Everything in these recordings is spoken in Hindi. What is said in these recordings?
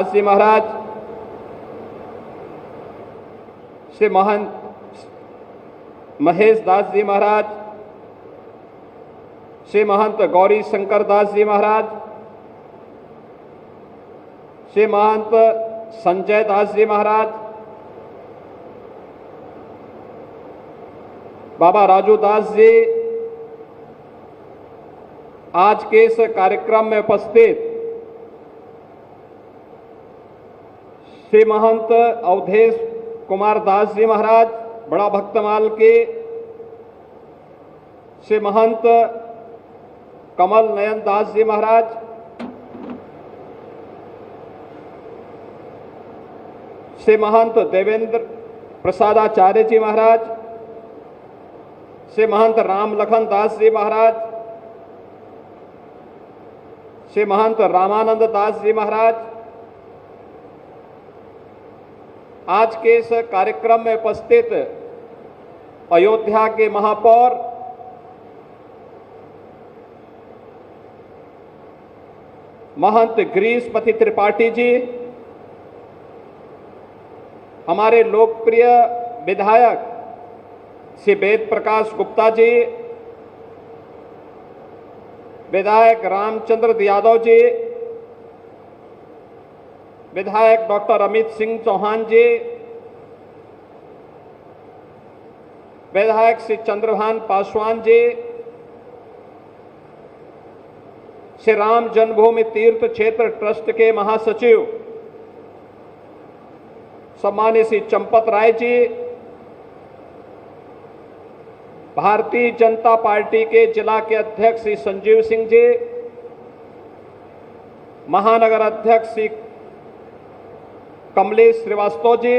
श्री महाराज, श्री महंत महेश दास जी महाराज, श्री महंत गौरी शंकर दास जी महाराज, श्री महंत संजय दास जी महाराज, बाबा राजू दास जी, आज के इस कार्यक्रम में उपस्थित श्री महंत अवधेश कुमार दास जी महाराज बड़ा भक्तमाल के, श्री महंत कमल नयन दास जी महाराज, श्री महंत देवेंद्र प्रसादाचार्य जी महाराज, श्री महंत राम लखन दास जी महाराज, श्री महंत रामानंद दास जी महाराज, आज के इस कार्यक्रम में उपस्थित अयोध्या के महापौर महंत गिरीशपति त्रिपाठी जी, हमारे लोकप्रिय विधायक श्री वेद प्रकाश गुप्ता जी, विधायक रामचंद्र यादव जी, विधायक डॉक्टर अमित सिंह चौहान जी, विधायक श्री चंद्रभान पासवान जी, श्री राम जन्मभूमि तीर्थ क्षेत्र ट्रस्ट के महासचिव सम्मानित श्री चंपत राय जी, भारतीय जनता पार्टी के जिला के अध्यक्ष श्री संजीव सिंह जी, महानगर अध्यक्ष श्री कमलेश श्रीवास्तव जी,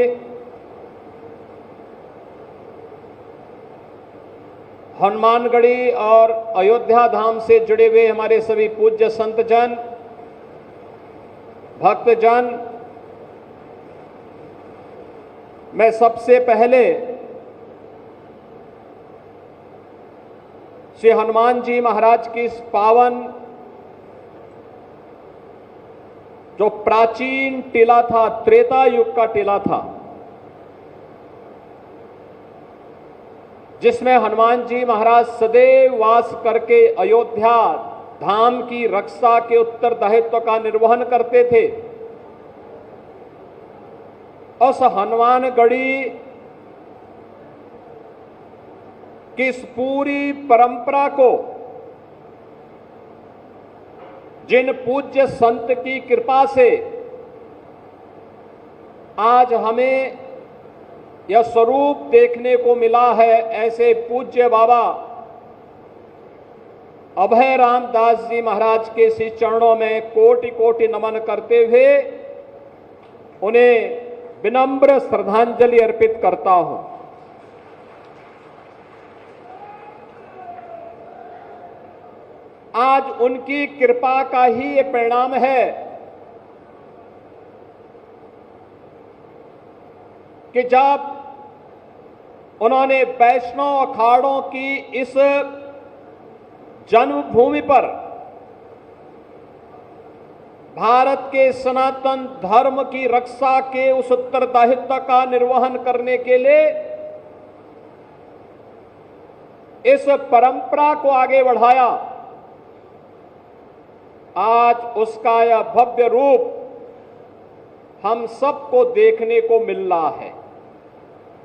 हनुमानगढ़ी और अयोध्या धाम से जुड़े हुए हमारे सभी पूज्य संतजन, भक्तजन, मैं सबसे पहले श्री हनुमान जी महाराज की इस पावन जो प्राचीन टीला था, त्रेता युग का टीला था, जिसमें हनुमान जी महाराज सदैव वास करके अयोध्या धाम की रक्षा के उत्तरदायित्व का निर्वहन करते थे। उस हनुमानगढ़ी की इस पूरी परंपरा को जिन पूज्य संत की कृपा से आज हमें यह स्वरूप देखने को मिला है, ऐसे पूज्य बाबा अभय राम दास जी महाराज के श्री चरणों में कोटि कोटि नमन करते हुए उन्हें विनम्र श्रद्धांजलि अर्पित करता हूं। आज उनकी कृपा का ही ये परिणाम है कि जब उन्होंने वैष्णव अखाड़ों की इस जन्मभूमि पर भारत के सनातन धर्म की रक्षा के उस उत्तरदायित्व का निर्वहन करने के लिए इस परंपरा को आगे बढ़ाया, आज उसका यह भव्य रूप हम सबको देखने को मिल रहा है।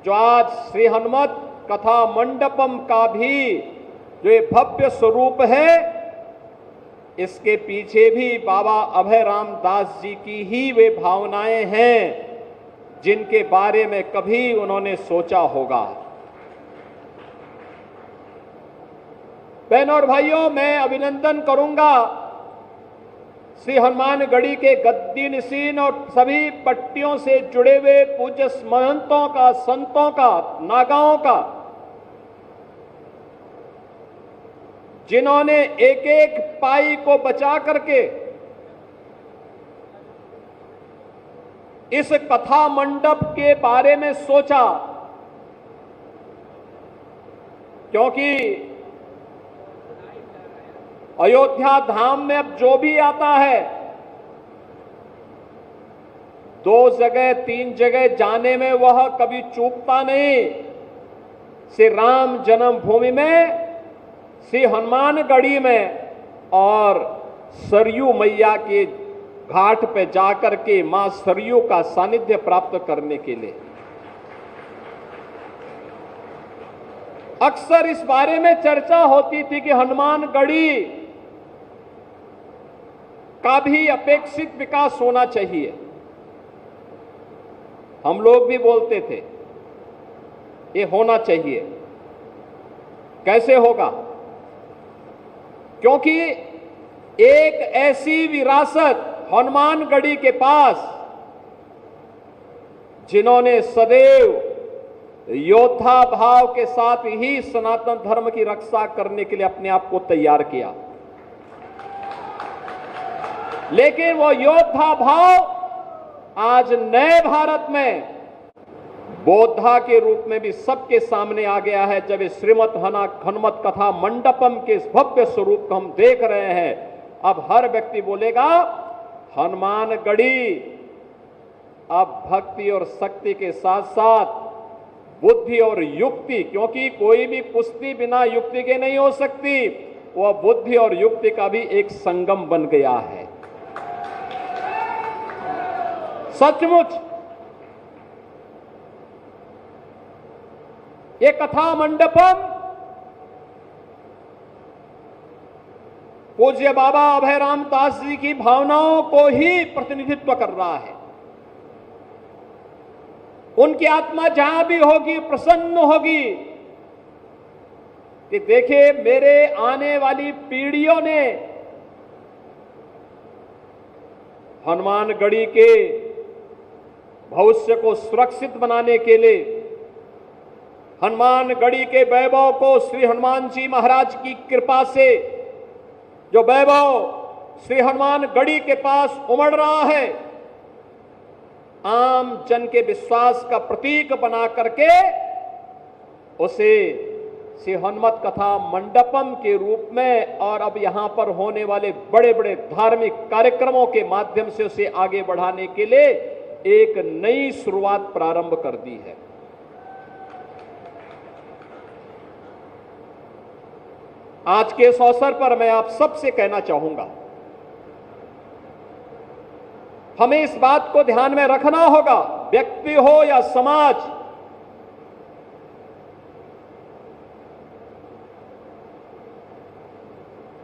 जो आज श्री हनुमत कथा मंडपम का भी जो ये भव्य स्वरूप है, इसके पीछे भी बाबा अभय राम दास जी की ही वे भावनाएं हैं जिनके बारे में कभी उन्होंने सोचा होगा। बहनों और भाइयों, मैं अभिनंदन करूंगा श्री हनुमानगढ़ी के गद्दी निशीन और सभी पट्टियों से जुड़े हुए पूज्य महंतों का, संतों का, नागाओं का, जिन्होंने एक एक पाई को बचा करके इस कथा मंडप के बारे में सोचा, क्योंकि अयोध्या धाम में अब जो भी आता है 2 जगह 3 जगह जाने में वह कभी चूकता नहीं। श्री राम जन्मभूमि में, श्री हनुमानगढ़ी में और सरयू मैया के घाट पे जाकर के मां सरयू का सानिध्य प्राप्त करने के लिए। अक्सर इस बारे में चर्चा होती थी कि हनुमानगढ़ी का भी अपेक्षित विकास होना चाहिए। हम लोग भी बोलते थे ये होना चाहिए। कैसे होगा? क्योंकि एक ऐसी विरासत हनुमानगढ़ी के पास, जिन्होंने सदैव योद्धा भाव के साथ ही सनातन धर्म की रक्षा करने के लिए अपने आप को तैयार किया, लेकिन वो योद्धा भाव आज नए भारत में बोद्धा के रूप में भी सबके सामने आ गया है। जब इस श्रीमद हनुमत कथा मंडपम के इस भव्य स्वरूप को हम देख रहे हैं, अब हर व्यक्ति बोलेगा हनुमानगढ़ी अब भक्ति और शक्ति के साथ साथ बुद्धि और युक्ति, क्योंकि कोई भी कुश्ती बिना युक्ति के नहीं हो सकती, वह बुद्धि और युक्ति का भी एक संगम बन गया है। सचमुच ये कथा मंडपम पूज्य बाबा अभयराम दास जी की भावनाओं को ही प्रतिनिधित्व कर रहा है। उनकी आत्मा जहां भी होगी प्रसन्न होगी कि देखिए मेरे आने वाली पीढ़ियों ने हनुमानगढ़ी के भविष्य को सुरक्षित बनाने के लिए, हनुमानगढ़ी के वैभव को श्री हनुमान जी महाराज की कृपा से जो वैभव श्री हनुमानगढ़ी के पास उमड़ रहा है, आम जन के विश्वास का प्रतीक बना करके उसे श्री हनुमत कथा मंडपम के रूप में और अब यहां पर होने वाले बड़े बड़े धार्मिक कार्यक्रमों के माध्यम से उसे आगे बढ़ाने के लिए एक नई शुरुआत प्रारंभ कर दी है। आज के इस अवसर पर मैं आप सबसे कहना चाहूंगा, हमें इस बात को ध्यान में रखना होगा, व्यक्ति हो या समाज,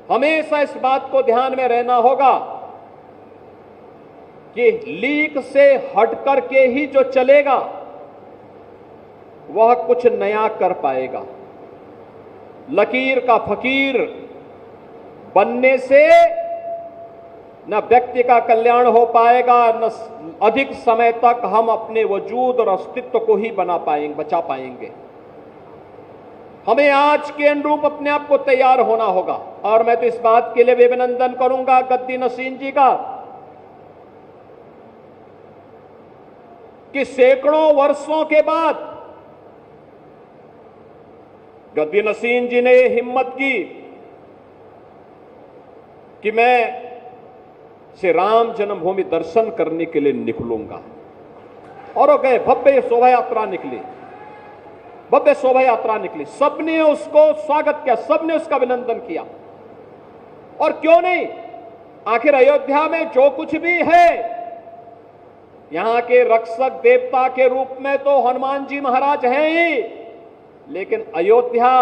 हमेशा इस बात को ध्यान में रहना होगा कि लीक से हटकर के ही जो चलेगा वह कुछ नया कर पाएगा। लकीर का फकीर बनने से न व्यक्ति का कल्याण हो पाएगा, न अधिक समय तक हम अपने वजूद और अस्तित्व को ही बचा पाएंगे। हमें आज के अनुरूप अपने आप को तैयार होना होगा। और मैं तो इस बात के लिए भी अभिनंदन करूंगा गद्दी नसीन जी का कि सैकड़ों वर्षों के बाद गद्दी नसीन जी ने हिम्मत की कि मैं श्री राम जन्मभूमि दर्शन करने के लिए निकलूंगा। और वो गए, भव्य शोभा यात्रा निकली, भव्य शोभा यात्रा निकली। सबने उसको स्वागत किया, सबने उसका अभिनंदन किया। और क्यों नहीं, आखिर अयोध्या में जो कुछ भी है, यहां के रक्षक देवता के रूप में तो हनुमान जी महाराज हैं ही, लेकिन अयोध्या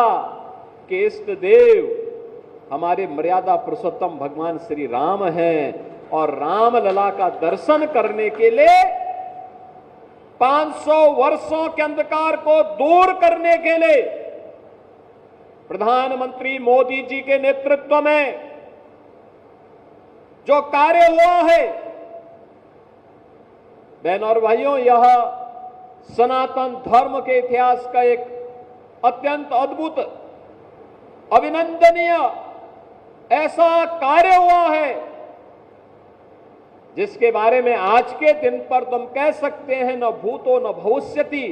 के इष्ट देव हमारे मर्यादा पुरुषोत्तम भगवान श्री राम हैं। और रामलला का दर्शन करने के लिए 500 वर्षों के अंधकार को दूर करने के लिए प्रधानमंत्री मोदी जी के नेतृत्व में जो कार्य हुआ है, बहनों और भाइयों, यह सनातन धर्म के इतिहास का एक अत्यंत अद्भुत, अभिनंदनीय ऐसा कार्य हुआ है जिसके बारे में आज के दिन पर तुम कह सकते हैं न भूतो न भविष्यति।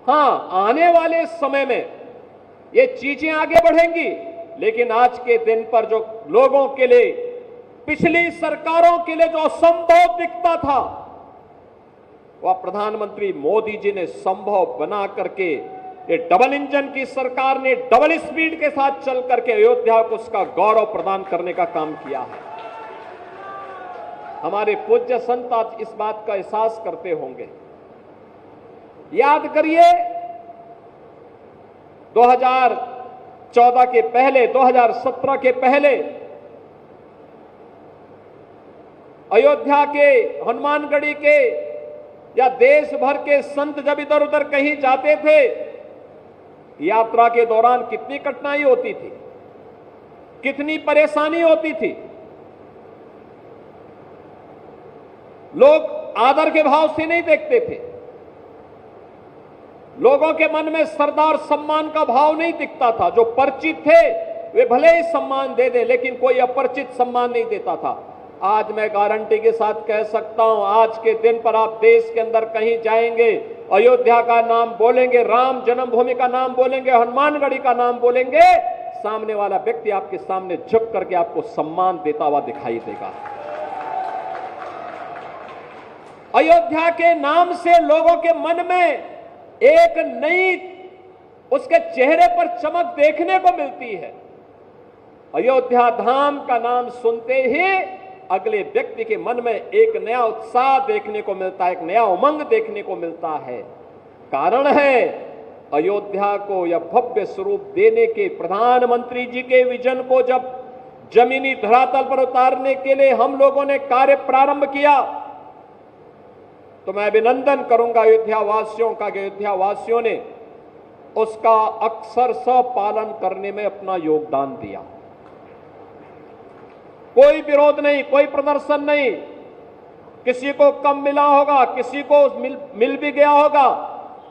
हां, आने वाले समय में ये चीजें आगे बढ़ेंगी, लेकिन आज के दिन पर जो लोगों के लिए, पिछली सरकारों के लिए जो असंभव दिखता था, वह प्रधानमंत्री मोदी जी ने संभव बना करके, ये डबल इंजन की सरकार ने डबल स्पीड के साथ चल करके अयोध्या को उसका गौरव प्रदान करने का काम किया है। हमारे पूज्य संत आज इस बात का एहसास करते होंगे। याद करिए 2014 के पहले, 2017 के पहले अयोध्या के, हनुमानगढ़ी के या देश भर के संत जब इधर उधर कहीं जाते थे, यात्रा के दौरान कितनी कठिनाई होती थी, कितनी परेशानी होती थी। लोग आदर के भाव से नहीं देखते थे, लोगों के मन में सरदार सम्मान का भाव नहीं दिखता था। जो परिचित थे वे भले ही सम्मान दे दे, लेकिन कोई अपरिचित सम्मान नहीं देता था। आज मैं गारंटी के साथ कह सकता हूं, आज के दिन पर आप देश के अंदर कहीं जाएंगे, अयोध्या का नाम बोलेंगे, राम जन्मभूमि का नाम बोलेंगे, हनुमानगढ़ी का नाम बोलेंगे, सामने वाला व्यक्ति आपके सामने झुक करके आपको सम्मान देता हुआ दिखाई देगा। अयोध्या के नाम से लोगों के मन में एक नई, उसके चेहरे पर चमक देखने को मिलती है। अयोध्या धाम का नाम सुनते ही अगले व्यक्ति के मन में एक नया उत्साह देखने को मिलता है, एक नया उमंग देखने को मिलता है। कारण है अयोध्या को यह भव्य स्वरूप देने के, प्रधानमंत्री जी के विजन को जब जमीनी धरातल पर उतारने के लिए हम लोगों ने कार्य प्रारंभ किया, तो मैं अभिनंदन करूंगा अयोध्या वासियों का कि अयोध्या वासियों ने उसका अक्षरशः पालन करने में अपना योगदान दिया। कोई विरोध नहीं, कोई प्रदर्शन नहीं, किसी को कम मिला होगा, किसी को मिल भी गया होगा,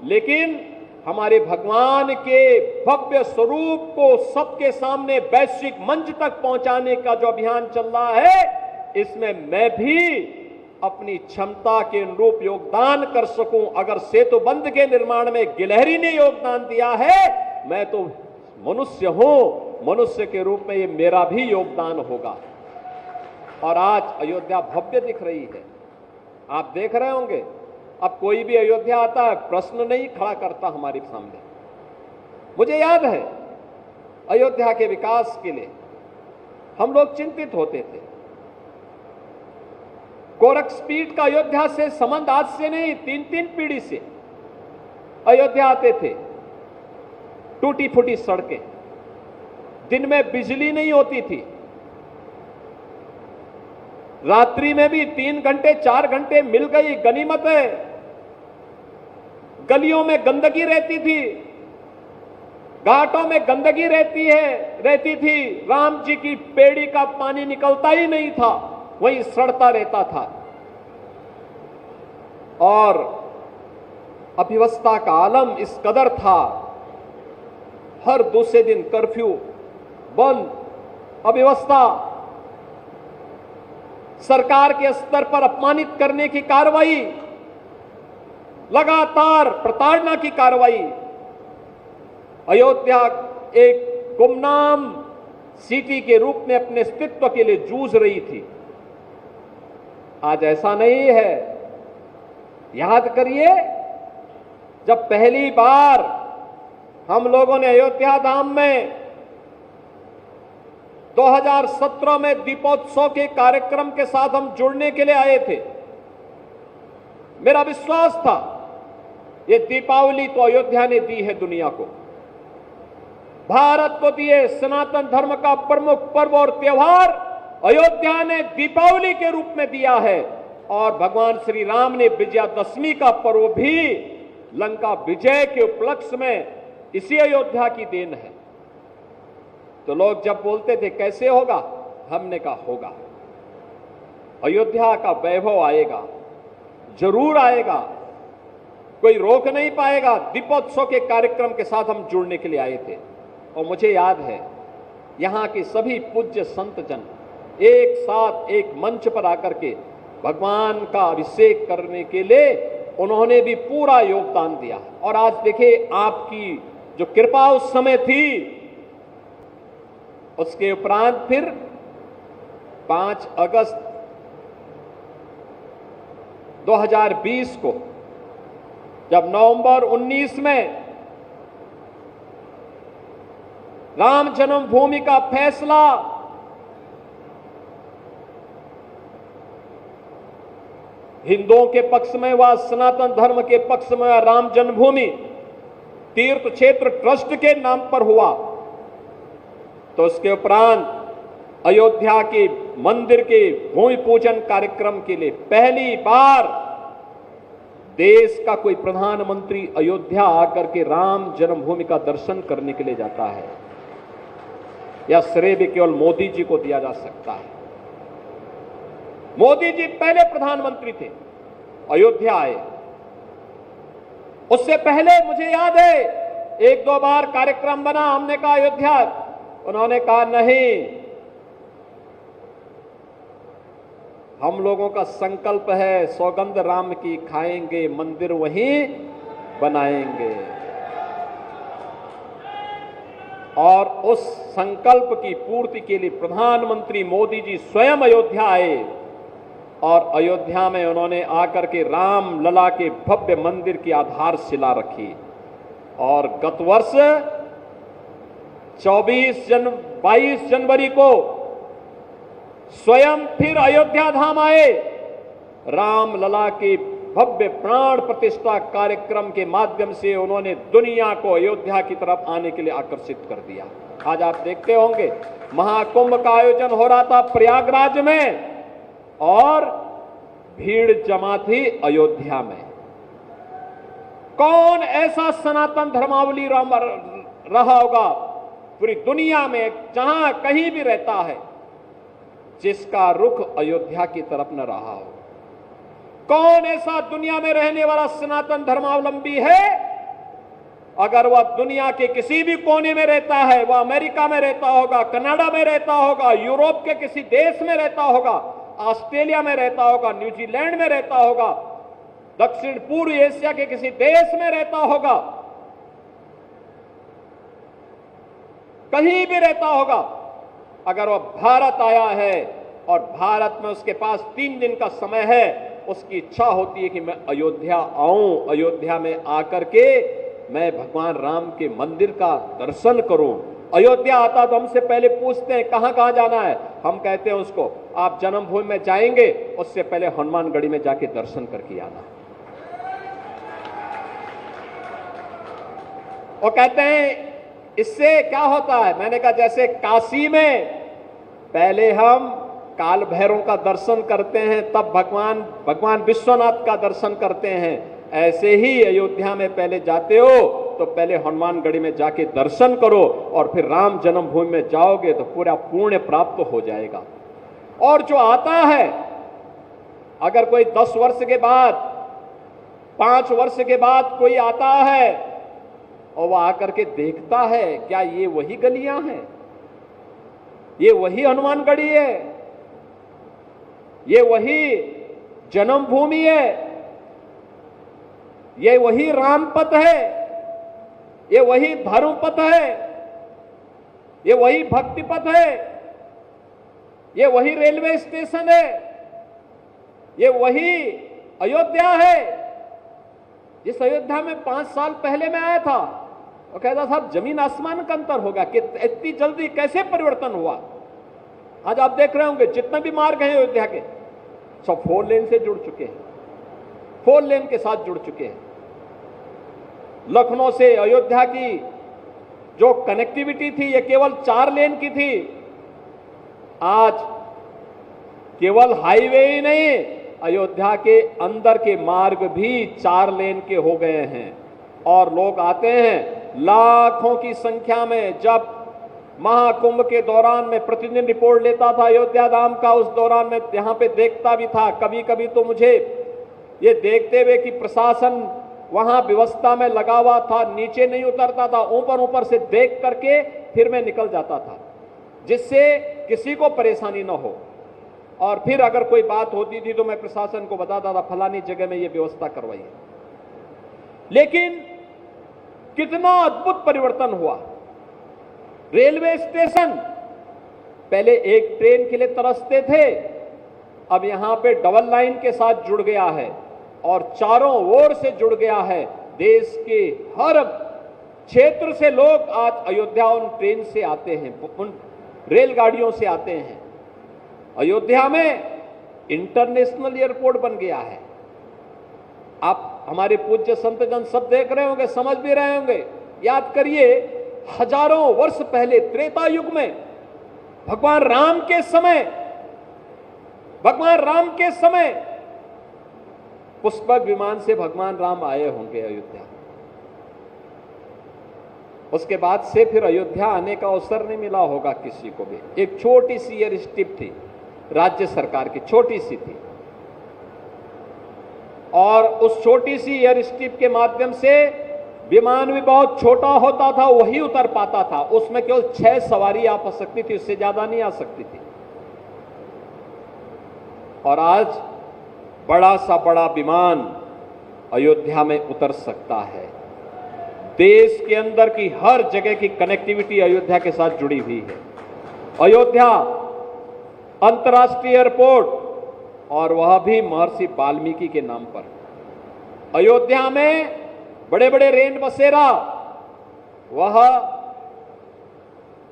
लेकिन हमारे भगवान के भव्य स्वरूप को सबके सामने वैश्विक मंच तक पहुंचाने का जो अभियान चल रहा है, इसमें मैं भी अपनी क्षमता के अनुरूप योगदान कर सकूं। अगर सेतु बंध के निर्माण में गिलहरी ने योगदान दिया है, मैं तो मनुष्य हूं, मनुष्य के रूप में ये मेरा भी योगदान होगा। और आज अयोध्या भव्य दिख रही है, आप देख रहे होंगे। अब कोई भी अयोध्या आता है, प्रश्न नहीं खड़ा करता हमारे सामने। मुझे याद है अयोध्या के विकास के लिए हम लोग चिंतित होते थे। गोरखपीठ का अयोध्या से संबंध आज से नहीं, 3-3 पीढ़ी से अयोध्या आते थे। टूटी फूटी सड़कें, दिन में बिजली नहीं होती थी, रात्रि में भी 3 घंटे 4 घंटे मिल गई गनीमत है। गलियों में गंदगी रहती थी, घाटों में गंदगी रहती थी। राम जी की पेड़ी का पानी निकलता ही नहीं था, वहीं सड़ता रहता था। और अव्यवस्था का आलम इस कदर था, हर दूसरे दिन कर्फ्यू, बंद, अव्यवस्था, सरकार के स्तर पर अपमानित करने की कार्रवाई, लगातार प्रताड़ना की कार्रवाई। अयोध्या एक गुमनाम सिटी के रूप में अपने अस्तित्व के लिए जूझ रही थी। आज ऐसा नहीं है। याद करिए, जब पहली बार हम लोगों ने अयोध्या धाम में 2017 में दीपोत्सव के कार्यक्रम के साथ हम जुड़ने के लिए आए थे, मेरा विश्वास था ये दीपावली तो अयोध्या ने दी है दुनिया को, भारत को दिए सनातन धर्म का प्रमुख पर्व और त्योहार अयोध्या ने दीपावली के रूप में दिया है। और भगवान श्री राम ने विजयादशमी का पर्व भी लंका विजय के उपलक्ष्य में इसी अयोध्या की देन है। तो लोग जब बोलते थे कैसे होगा, हमने कहा होगा, अयोध्या का वैभव आएगा, जरूर आएगा, कोई रोक नहीं पाएगा। दीपोत्सव के कार्यक्रम के साथ हम जुड़ने के लिए आए थे। और मुझे याद है यहां के सभी पूज्य संत जन एक साथ एक मंच पर आकर के भगवान का अभिषेक करने के लिए उन्होंने भी पूरा योगदान दिया। और आज देखिए, आपकी जो कृपा उस समय थी, उसके उपरांत फिर 5 अगस्त 2020 को जब नवंबर 19 में राम जन्मभूमि का फैसला हिंदुओं के पक्ष में व सनातन धर्म के पक्ष में राम जन्मभूमि तीर्थ क्षेत्र ट्रस्ट के नाम पर हुआ, तो उसके उपरांत अयोध्या के मंदिर के भूमि पूजन कार्यक्रम के लिए पहली बार देश का कोई प्रधानमंत्री अयोध्या आकर के राम जन्मभूमि का दर्शन करने के लिए जाता है। यह श्रेय भी केवल मोदी जी को दिया जा सकता है। मोदी जी पहले प्रधानमंत्री थे, अयोध्या आए। उससे पहले मुझे याद है एक दो बार कार्यक्रम बना, हमने कहा अयोध्या, उन्होंने कहा नहीं, हम लोगों का संकल्प है सौगंध राम की खाएंगे, मंदिर वहीं बनाएंगे। और उस संकल्प की पूर्ति के लिए प्रधानमंत्री मोदी जी स्वयं अयोध्या आए और अयोध्या में उन्होंने आकर के राम लला के भव्य मंदिर की आधारशिला रखी। और गत वर्ष 22 जनवरी को स्वयं फिर अयोध्या धाम आए, राम लला के भव्य प्राण प्रतिष्ठा कार्यक्रम के माध्यम से उन्होंने दुनिया को अयोध्या की तरफ आने के लिए आकर्षित कर दिया। आज आप देखते होंगे महाकुंभ का आयोजन हो रहा था प्रयागराज में और भीड़ जमा थी अयोध्या में। कौन ऐसा सनातन धर्मावली रहा होगा पूरी दुनिया में, जहां कहीं भी रहता है, जिसका रुख अयोध्या की तरफ न रहा हो? कौन ऐसा दुनिया में रहने वाला सनातन धर्मावलंबी है, अगर वह दुनिया के किसी भी कोने में रहता है, वह अमेरिका में रहता होगा, कनाडा में रहता होगा, यूरोप के किसी देश में रहता होगा, ऑस्ट्रेलिया में रहता होगा, न्यूजीलैंड में रहता होगा, दक्षिण पूर्व एशिया के किसी देश में रहता होगा, कहीं भी रहता होगा, अगर वह भारत आया है और भारत में उसके पास 3 दिन का समय है, उसकी इच्छा होती है कि मैं अयोध्या आऊं, अयोध्या में आकर के मैं भगवान राम के मंदिर का दर्शन करूं। अयोध्या आता तो हमसे पहले पूछते हैं कहां कहां जाना है, हम कहते हैं उसको आप जन्मभूमि में जाएंगे, उससे पहले हनुमानगढ़ी में जाके दर्शन करके आना। और कहते हैं इससे क्या होता है, मैंने कहा जैसे काशी में पहले हम काल भैरव का दर्शन करते हैं, तब भगवान विश्वनाथ का दर्शन करते हैं, ऐसे ही अयोध्या में पहले जाते हो तो पहले हनुमानगढ़ी में जाके दर्शन करो और फिर राम जन्मभूमि में जाओगे तो पूरा पुण्य प्राप्त हो जाएगा। और जो आता है, अगर कोई 10 वर्ष के बाद, 5 वर्ष के बाद कोई आता है और वह आकर के देखता है, क्या ये वही गलियां हैं, ये वही हनुमानगढ़ी है, ये वही जन्मभूमि है, ये वही रामपथ है, ये वही धर्मपथ है, ये वही भक्तिपथ है, ये वही रेलवे स्टेशन है, ये वही अयोध्या है जिस अयोध्या में 5 साल पहले मैं आया था और कहता साहब जमीन आसमान का अंतर होगा कि इतनी जल्दी कैसे परिवर्तन हुआ। आज आप देख रहे होंगे जितने भी मार्ग हैं अयोध्या के सब 4 लेन से जुड़ चुके हैं, 4 लेन के साथ जुड़ चुके हैं। लखनऊ से अयोध्या की जो कनेक्टिविटी थी ये केवल 4 लेन की थी, आज केवल हाईवे ही नहीं, अयोध्या के अंदर के मार्ग भी 4 लेन के हो गए हैं। और लोग आते हैं लाखों की संख्या में। जब महाकुंभ के दौरान में प्रतिदिन रिपोर्ट लेता था अयोध्या धाम का, उस दौरान में यहां पे देखता भी था। कभी कभी तो मुझे ये देखते हुए कि प्रशासन वहां व्यवस्था में लगा हुआ था, नीचे नहीं उतरता था, ऊपर से देख करके फिर मैं निकल जाता था, जिससे किसी को परेशानी न हो। और फिर अगर कोई बात होती थी तो मैं प्रशासन को बताता था फलानी जगह में ये व्यवस्था करवाइए। लेकिन कितना अद्भुत परिवर्तन हुआ। रेलवे स्टेशन पहले एक ट्रेन के लिए तरसते थे, अब यहां पे डबल लाइन के साथ जुड़ गया है। और चारों ओर से जुड़ गया है। देश के हर क्षेत्र से लोग आज अयोध्या उन ट्रेन से आते हैं, उन रेलगाड़ियों से आते हैं। अयोध्या में इंटरनेशनल एयरपोर्ट बन गया है। आप हमारे पूज्य संतजन सब देख रहे होंगे, समझ भी रहे होंगे। याद करिए, हजारों वर्ष पहले त्रेता युग में भगवान राम के समय पुष्पक विमान से भगवान राम आए होंगे अयोध्या। उसके बाद से फिर अयोध्या आने का अवसर नहीं मिला होगा किसी को भी। एक छोटी सी एयर स्ट्रिप थी, राज्य सरकार की छोटी सी थी, और उस छोटी सी एयर स्ट्रिप के माध्यम से विमान भी बहुत छोटा होता था, वही उतर पाता था। उसमें केवल 6 सवारी आ सकती थी, उससे ज्यादा नहीं आ सकती थी। और आज बड़ा सा बड़ा विमान अयोध्या में उतर सकता है। देश के अंदर की हर जगह की कनेक्टिविटी अयोध्या के साथ जुड़ी हुई है। अयोध्या अंतर्राष्ट्रीय एयरपोर्ट, और वह भी महर्षि वाल्मीकि के नाम पर। अयोध्या में बड़े बड़े रेन बसेरा, वह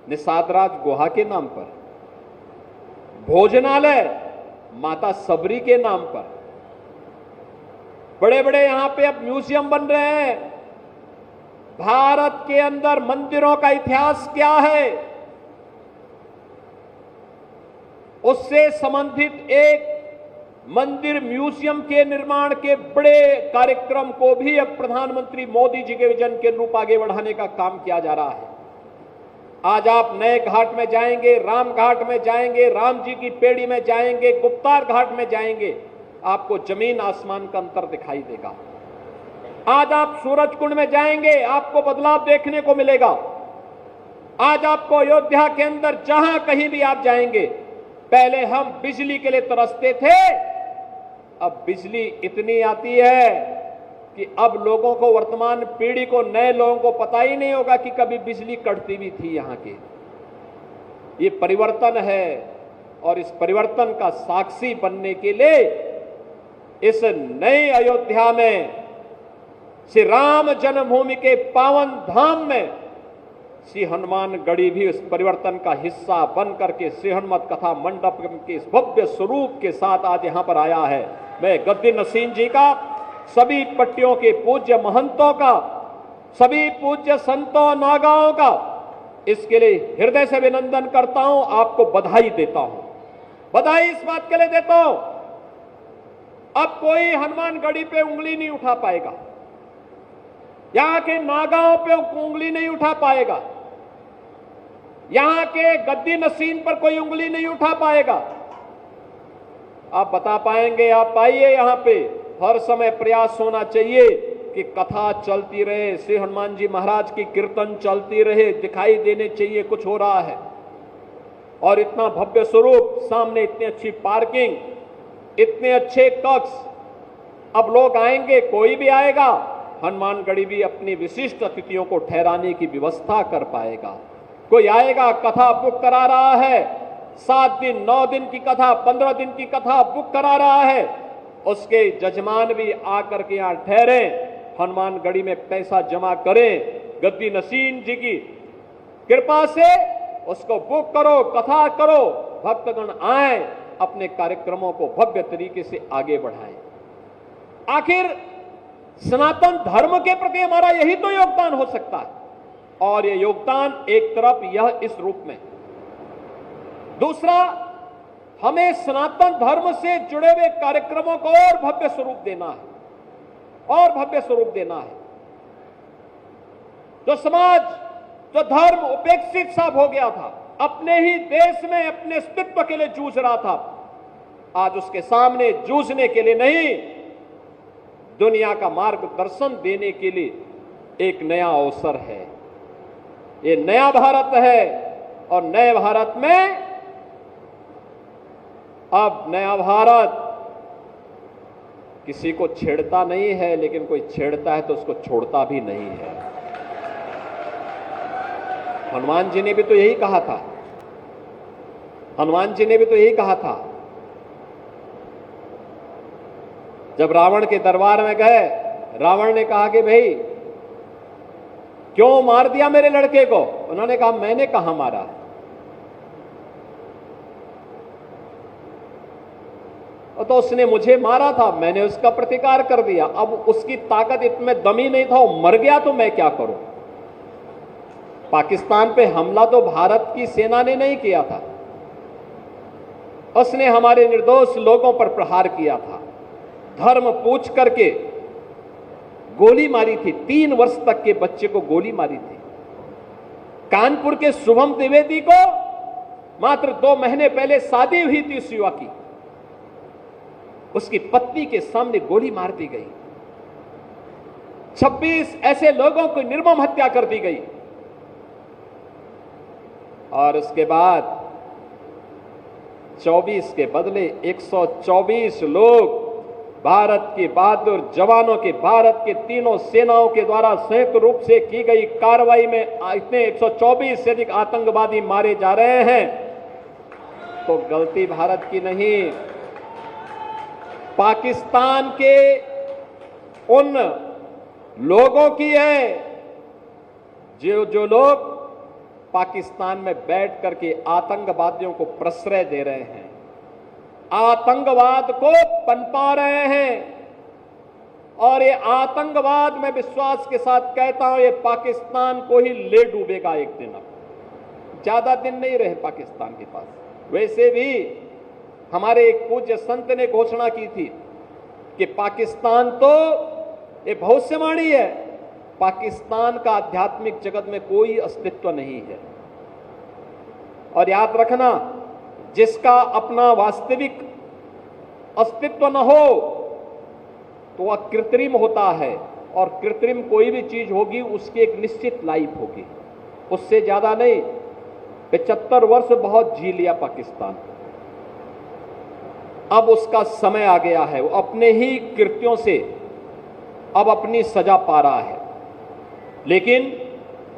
निषादराज गुहा के नाम पर। भोजनालय माता सबरी के नाम पर। बड़े बड़े यहां पे अब म्यूजियम बन रहे हैं। भारत के अंदर मंदिरों का इतिहास क्या है, उससे संबंधित एक मंदिर म्यूजियम के निर्माण के बड़े कार्यक्रम को भी अब प्रधानमंत्री मोदी जी के विजन के अनुरूप आगे बढ़ाने का काम किया जा रहा है। आज आप नए घाट में जाएंगे, राम घाट में जाएंगे, राम जी की पेड़ी में जाएंगे, गुप्तार घाट में जाएंगे, आपको जमीन आसमान का अंतर दिखाई देगा। आज आप सूरज कुंड में जाएंगे, आपको बदलाव देखने को मिलेगा। आज आपको अयोध्या के अंदर जहां कहीं भी आप जाएंगे, पहले हम बिजली के लिए तरसते थे, अब बिजली इतनी आती है कि अब लोगों को, वर्तमान पीढ़ी को, नए लोगों को पता ही नहीं होगा कि कभी बिजली कटती भी थी यहां के। ये परिवर्तन है, और इस परिवर्तन का साक्षी बनने के लिए इस नई अयोध्या में, श्री राम जन्मभूमि के पावन धाम में, श्री हनुमानगढ़ी भी इस परिवर्तन का हिस्सा बन करके श्री हनुमत कथा मंडप के इस भव्य स्वरूप के साथ आज यहां पर आया है। मैं गद्दी नसीम जी का, सभी पट्टियों के पूज्य महंतों का, सभी पूज्य संतों नागाओं का इसके लिए हृदय से अभिनंदन करता हूं, आपको बधाई देता हूं। बधाई इस बात के लिए देता हूं, अब कोई हनुमानगढ़ी पे उंगली नहीं उठा पाएगा, यहां के नागाओं पे उंगली नहीं उठा पाएगा, यहां के गद्दी नसीम पर कोई उंगली नहीं उठा पाएगा। आप बता पाएंगे, आप आइए यहां पे। हर समय प्रयास होना चाहिए कि कथा चलती रहे, श्री हनुमान जी महाराज की कीर्तन चलती रहे, दिखाई देने चाहिए कुछ हो रहा है। और इतना भव्य स्वरूप, सामने इतनी अच्छी पार्किंग, इतने अच्छे कक्ष, अब लोग आएंगे, कोई भी आएगा, हनुमानगढ़ी भी अपनी विशिष्ट अतिथियों को ठहराने की व्यवस्था कर पाएगा। कोई आएगा, कथा बुक करा रहा है, 7 दिन 9 दिन की कथा, 15 दिन की कथा बुक करा रहा है, उसके जजमान भी आकर के यहां ठहरे, हनुमानगढ़ी में पैसा जमा करें, गद्दी नसीम जी की कृपा से उसको बुक करो, कथा करो, भक्तगण आए, अपने कार्यक्रमों को भव्य तरीके से आगे बढ़ाएं। आखिर सनातन धर्म के प्रति हमारा यही तो योगदान हो सकता है, और यह योगदान एक तरफ यह इस रूप में, दूसरा हमें सनातन धर्म से जुड़े हुए कार्यक्रमों को और भव्य स्वरूप देना है, और भव्य स्वरूप देना है। जो समाज, जो धर्म उपेक्षित सा हो गया था, अपने ही देश में अपने अस्तित्व के लिए जूझ रहा था, आज उसके सामने जूझने के लिए नहीं, दुनिया का मार्गदर्शन देने के लिए एक नया अवसर है। ये नया भारत है, और नए भारत में अब नया भारत किसी को छेड़ता नहीं है, लेकिन कोई छेड़ता है तो उसको छोड़ता भी नहीं है। हनुमान जी ने भी तो यही कहा था, हनुमान जी ने भी तो यही कहा था, जब रावण के दरबार में गए, रावण ने कहा कि भाई क्यों मार दिया मेरे लड़के को? उन्होंने कहा मैंने कहां मारा, तो उसने मुझे मारा था, मैंने उसका प्रतिकार कर दिया। अब उसकी ताकत इतने दम ही नहीं था, वो मर गया तो मैं क्या करूं? पाकिस्तान पे हमला तो भारत की सेना ने नहीं किया था, उसने हमारे निर्दोष लोगों पर प्रहार किया था, धर्म पूछ करके गोली मारी थी, 3 वर्ष तक के बच्चे को गोली मारी थी। कानपुर के शुभम द्विवेदी को मात्र 2 महीने पहले शादी हुई थी उस युवा की, उसकी पत्नी के सामने गोली मार दी गई। 26 ऐसे लोगों को निर्मम हत्या कर दी गई। और उसके बाद 24 के बदले 124 लोग भारत के बहादुर जवानों के, भारत के तीनों सेनाओं के द्वारा संयुक्त रूप से की गई कार्रवाई में इतने 124 से अधिक आतंकवादी मारे जा रहे हैं। तो गलती भारत की नहीं, पाकिस्तान के उन लोगों की है जो लोग पाकिस्तान में बैठ करके आतंकवादियों को प्रश्रय दे रहे हैं, आतंकवाद को पनपा रहे हैं। और ये आतंकवाद, मैं विश्वास के साथ कहता हूं, ये पाकिस्तान को ही ले डूबेगा एक दिन। अब ज्यादा दिन नहीं रहे पाकिस्तान के पास। वैसे भी हमारे एक पूज्य संत ने घोषणा की थी कि पाकिस्तान तो ये भविष्यवाणी है, पाकिस्तान का आध्यात्मिक जगत में कोई अस्तित्व नहीं है। और याद रखना, जिसका अपना वास्तविक अस्तित्व न हो तो वह कृत्रिम होता है, और कृत्रिम कोई भी चीज होगी उसकी एक निश्चित लाइफ होगी, उससे ज्यादा नहीं। 75 वर्ष बहुत जी लिया पाकिस्तान, अब उसका समय आ गया है, वो अपने ही कृत्यों से अब अपनी सजा पा रहा है। लेकिन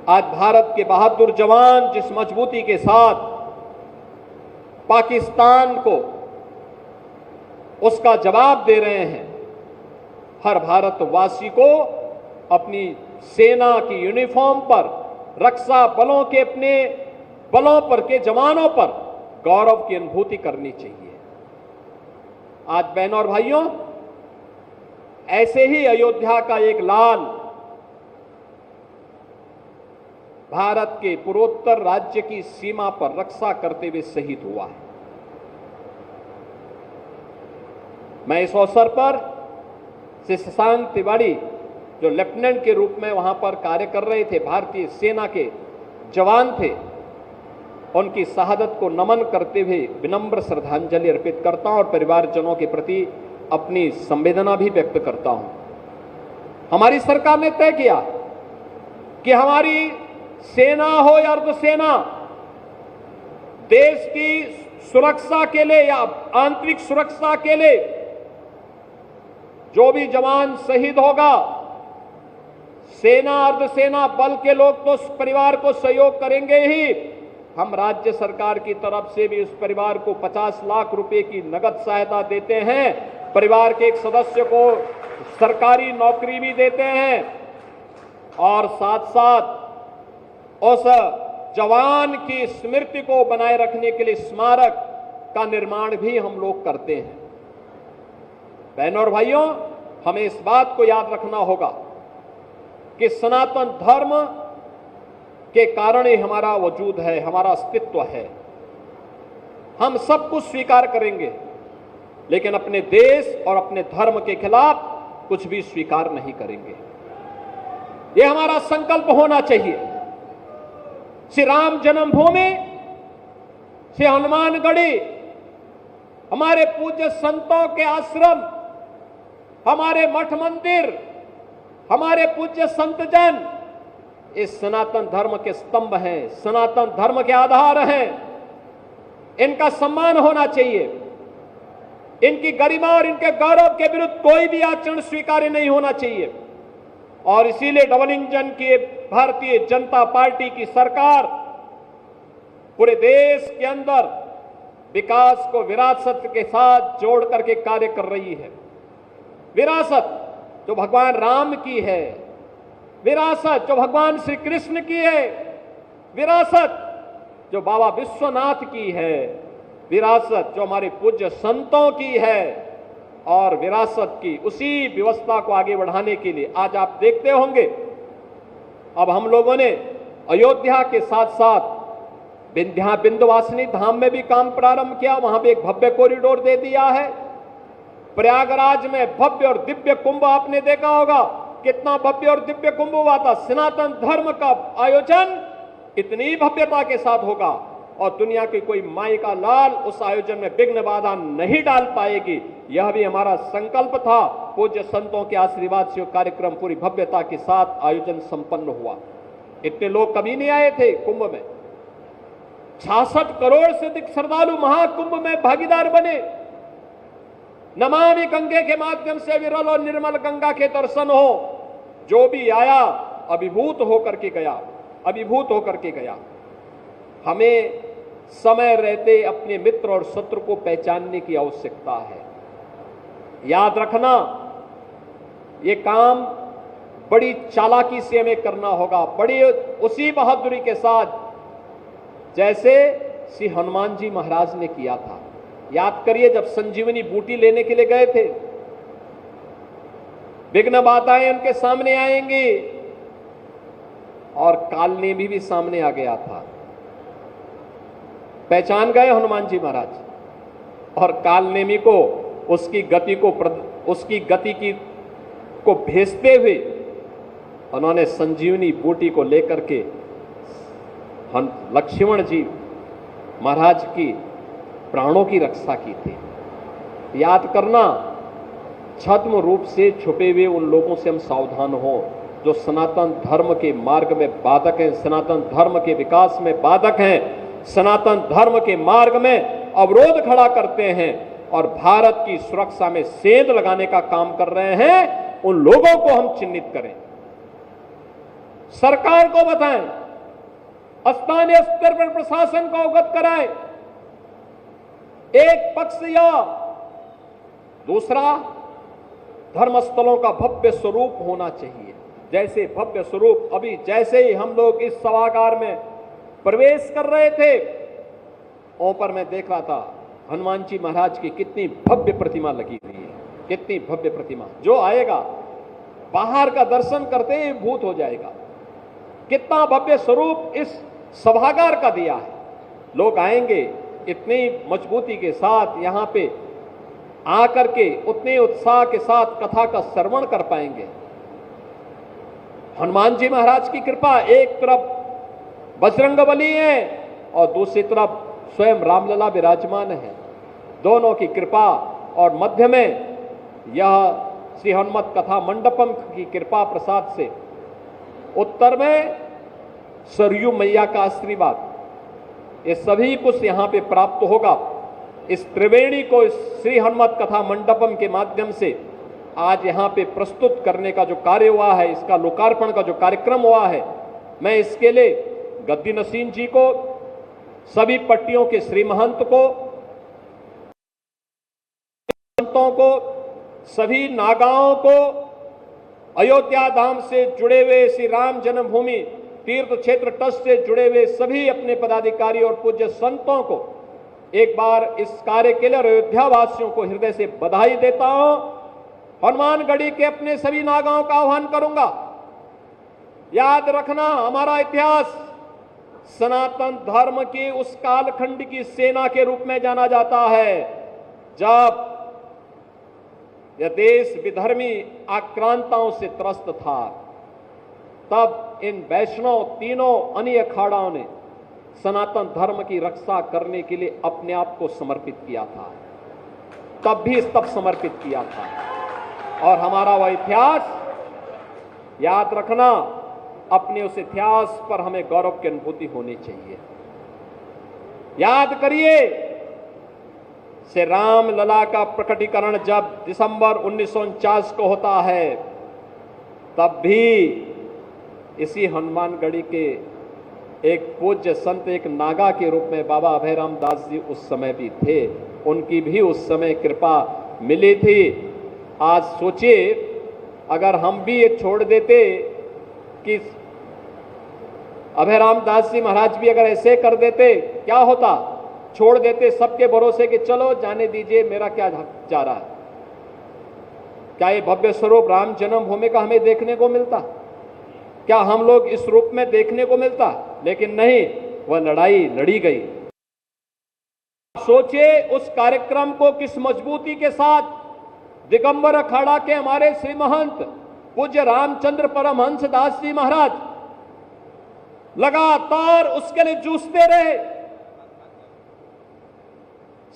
आज भारत के बहादुर जवान जिस मजबूती के साथ पाकिस्तान को उसका जवाब दे रहे हैं, हर भारतवासी को अपनी सेना की यूनिफॉर्म पर, रक्षा बलों के अपने बलों पर के जवानों पर गौरव की अनुभूति करनी चाहिए। आज बहनों और भाइयों, ऐसे ही अयोध्या का एक लाल भारत के पूर्वोत्तर राज्य की सीमा पर रक्षा करते हुए शहीद हुआ है। मैं इस अवसर पर श्री शशांक तिवारी, जो लेफ्टिनेंट के रूप में वहां पर कार्य कर रहे थे, भारतीय सेना के जवान थे, उनकी शहादत को नमन करते हुए विनम्र श्रद्धांजलि अर्पित करता हूं और परिवारजनों के प्रति अपनी संवेदना भी व्यक्त करता हूं। हमारी सरकार ने तय किया कि हमारी सेना हो या अर्धसेना, देश की सुरक्षा के लिए या आंतरिक सुरक्षा के लिए जो भी जवान शहीद होगा, सेना अर्धसेना बल के लोग तो उस परिवार को सहयोग करेंगे ही, हम राज्य सरकार की तरफ से भी उस परिवार को 50 लाख रुपए की नगद सहायता देते हैं, परिवार के एक सदस्य को सरकारी नौकरी भी देते हैं, और साथ साथ उस जवान की स्मृति को बनाए रखने के लिए स्मारक का निर्माण भी हम लोग करते हैं। बहनों और भाइयों, हमें इस बात को याद रखना होगा कि सनातन धर्म के कारण ही हमारा वजूद है, हमारा अस्तित्व है। हम सब कुछ स्वीकार करेंगे, लेकिन अपने देश और अपने धर्म के खिलाफ कुछ भी स्वीकार नहीं करेंगे। यह हमारा संकल्प होना चाहिए। श्री राम जन्मभूमि, श्री हनुमानगढ़ी, हमारे पूज्य संतों के आश्रम, हमारे मठ मंदिर, हमारे पूज्य संतजन, इस सनातन धर्म के स्तंभ हैं, सनातन धर्म के आधार हैं। इनका सम्मान होना चाहिए। इनकी गरिमा और इनके गौरव के विरुद्ध कोई भी आचरण स्वीकार्य नहीं होना चाहिए। और इसीलिए डबल इंजन की भारतीय जनता पार्टी की सरकार पूरे देश के अंदर विकास को विरासत के साथ जोड़ करके कार्य कर रही है। विरासत जो भगवान राम की है, विरासत जो भगवान श्री कृष्ण की है, विरासत जो बाबा विश्वनाथ की है, विरासत जो हमारे पूज्य संतों की है, और विरासत की उसी व्यवस्था को आगे बढ़ाने के लिए आज आप देखते होंगे अब हम लोगों ने अयोध्या के साथ साथ विंध्यवासिनी धाम में भी काम प्रारंभ किया, वहां भी एक भव्य कॉरिडोर दे दिया है। प्रयागराज में भव्य और दिव्य कुंभ आपने देखा होगा, कितना भव्य और दिव्य कुंभ हुआ था। सनातन धर्म का आयोजन इतनी भव्यता के साथ होगा और दुनिया की कोई माई का लाल उस आयोजन में विघ्न बाधा नहीं डाल पाएगी। यह भी हमारा संकल्प था। पूज्य संतों के आशीर्वाद से कार्यक्रम पूरी भव्यता के साथ आयोजन संपन्न हुआ। इतने लोग कभी नहीं आए थे कुंभ में। 66 करोड़ से अधिक श्रद्धालु महाकुंभ में भागीदार बने। नमामि गंगे के माध्यम से विरल और निर्मल गंगा के दर्शन हो। जो भी आया अभिभूत होकर के गया, अभिभूत होकर के गया। हमें समय रहते अपने मित्र और शत्रु को पहचानने की आवश्यकता है। याद रखना, ये काम बड़ी चालाकी से हमें करना होगा, बड़ी उसी बहादुरी के साथ जैसे श्री हनुमान जी महाराज ने किया था। याद करिए, जब संजीवनी बूटी लेने के लिए गए थे, विघ्न बाधाएं उनके सामने आएंगी और कालनेमी भी सामने आ गया था। पहचान गए हनुमान जी महाराज और कालनेमी को उसकी गति को भेजते हुए उन्होंने संजीवनी बूटी को लेकर के लक्ष्मण जी महाराज की प्राणों की रक्षा की थी। याद करना, छद्म रूप से छुपे हुए उन लोगों से हम सावधान हो जो सनातन धर्म के मार्ग में बाधक हैं, सनातन धर्म के विकास में बाधक हैं, सनातन धर्म के मार्ग में अवरोध खड़ा करते हैं और भारत की सुरक्षा में सेंध लगाने का काम कर रहे हैं। उन लोगों को हम चिन्हित करें, सरकार को बताएं, स्थानीय स्तर पर प्रशासन को अवगत कराएं। एक पक्ष या दूसरा धर्मस्थलों का भव्य स्वरूप होना चाहिए। जैसे भव्य स्वरूप, अभी जैसे ही हम लोग इस सभागार में प्रवेश कर रहे थे, ऊपर मैं देख रहा था हनुमान जी महाराज की कितनी भव्य प्रतिमा लगी हुई है, कितनी भव्य प्रतिमा। जो आएगा बाहर का दर्शन करते ही भूत हो जाएगा। कितना भव्य स्वरूप इस सभागार का दिया है। लोग आएंगे इतनी मजबूती के साथ, यहां पे आकर के उतने उत्साह के साथ कथा का श्रवण कर पाएंगे। हनुमान जी महाराज की कृपा, एक तरफ बजरंगबली है और दूसरी तरफ स्वयं रामलला विराजमान है। दोनों की कृपा और मध्य में यह श्री हनुमत कथा मंडपम की कृपा प्रसाद से उत्तर में सरयू मैया का आशीर्वाद, ये सभी कुछ यहां पे प्राप्त होगा। इस त्रिवेणी को इस श्री हनुमत कथा मंडपम के माध्यम से आज यहां पे प्रस्तुत करने का जो कार्य हुआ है, इसका लोकार्पण का जो कार्यक्रम हुआ है, मैं इसके लिए गद्दी नसीन जी को, सभी पट्टियों के श्री महंत को, संतों को, सभी नागाओं को, अयोध्या धाम से जुड़े हुए श्री राम जन्मभूमि तीर्थ क्षेत्र ट्रस्ट से जुड़े हुए सभी अपने पदाधिकारी और पूज्य संतों को एक बार इस कार्य के लिए अयोध्या वासियों को हृदय से बधाई देता हूं। हनुमानगढ़ी के अपने सभी नागाओं का आह्वान करूंगा। याद रखना, हमारा इतिहास सनातन धर्म की उस कालखंड की सेना के रूप में जाना जाता है जब यह देश विधर्मी आक्रांताओं से त्रस्त था। तब इन वैष्णव तीनों अन्य अखाड़ाओं ने सनातन धर्म की रक्षा करने के लिए अपने आप को समर्पित किया था। तब समर्पित किया था और हमारा वह इतिहास याद रखना, अपने उस इतिहास पर हमें गौरव की अनुभूति होनी चाहिए। याद करिए, श्री राम लला का प्रकटीकरण जब दिसंबर 1949 को होता है, तब भी इसी हनुमानगढ़ी के एक पूज्य संत, एक नागा के रूप में बाबा अभयराम दास जी उस समय भी थे। उनकी भी उस समय कृपा मिली थी आज सोचिए, अगर हम भी ये छोड़ देते कि अभयराम दास जी महाराज भी अगर ऐसे कर देते, क्या होता? छोड़ देते सबके भरोसे कि चलो जाने दीजिए, मेरा क्या जा रहा है। क्या ये भव्य स्वरूप राम जन्मभूमि का हमें देखने को मिलता? क्या हम लोग इस रूप में देखने को मिलता? लेकिन नहीं, वह लड़ाई लड़ी गई। सोचिए उस कार्यक्रम को किस मजबूती के साथ दिगंबर अखाड़ा के हमारे श्री महंत पूज्य रामचंद्र परमहंस दास जी महाराज लगातार उसके लिए जूझते रहे।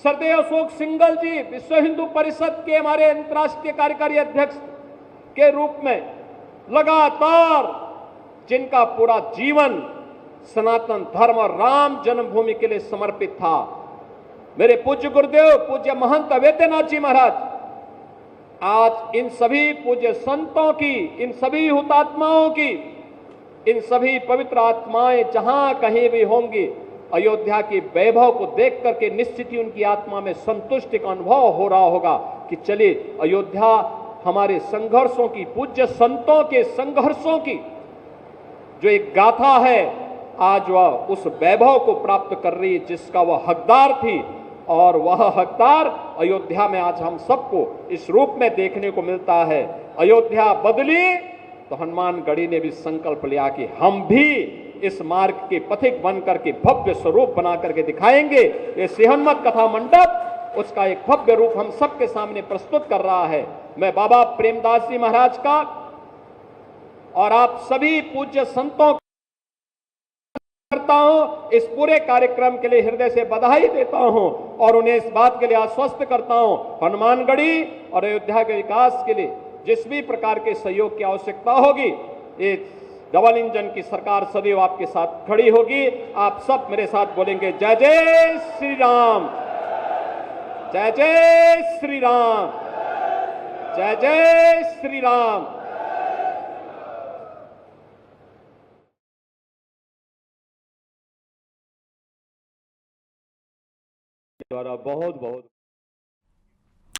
सरदेव अशोक सिंघल जी विश्व हिंदू परिषद के हमारे अंतर्राष्ट्रीय कार्यकारी अध्यक्ष के रूप में लगातार, जिनका पूरा जीवन सनातन धर्म और राम जन्मभूमि के लिए समर्पित था, मेरे पूज्य गुरुदेव पूज्य महंत अवेद्यनाथ जी महाराज, आज इन सभी पूज्य संतों की, इन सभी हुतात्माओं की, इन सभी पवित्र आत्माएं जहां कहीं भी होंगी, अयोध्या के वैभव को देख करके निश्चित ही उनकी आत्मा में संतुष्टि का अनुभव हो रहा होगा कि चलिए अयोध्या हमारे संघर्षों की, पूज्य संतों के संघर्षों की जो एक गाथा है, आज वह उस वैभव को प्राप्त कर रही है जिसका वह हकदार थी। और वह हकदार अयोध्या में आज हम सबको इस रूप में देखने को मिलता है। अयोध्या बदली तो हनुमानगढ़ी ने भी संकल्प लिया कि हम भी इस मार्ग के पथिक बन करके भव्य स्वरूप बना करके दिखाएंगे। ये श्री हनुमत कथा मंडप उसका एक भव्य रूप हम सबके सामने प्रस्तुत कर रहा है। मैं बाबा प्रेमदास जी महाराज का और आप सभी पूज्य संतों करता हूं, इस पूरे कार्यक्रम के लिए हृदय से बधाई देता हूं और उन्हें इस बात के लिए आश्वस्त करता हूं, हनुमानगढ़ी और अयोध्या के विकास के लिए जिस भी प्रकार के सहयोग की आवश्यकता होगी, ये डबल इंजन की सरकार सदैव आपके साथ खड़ी होगी। आप सब मेरे साथ बोलेंगे जय जय श्री राम, जय जय श्री राम, जय जय श्री राम। द्वारा बहुत बहुत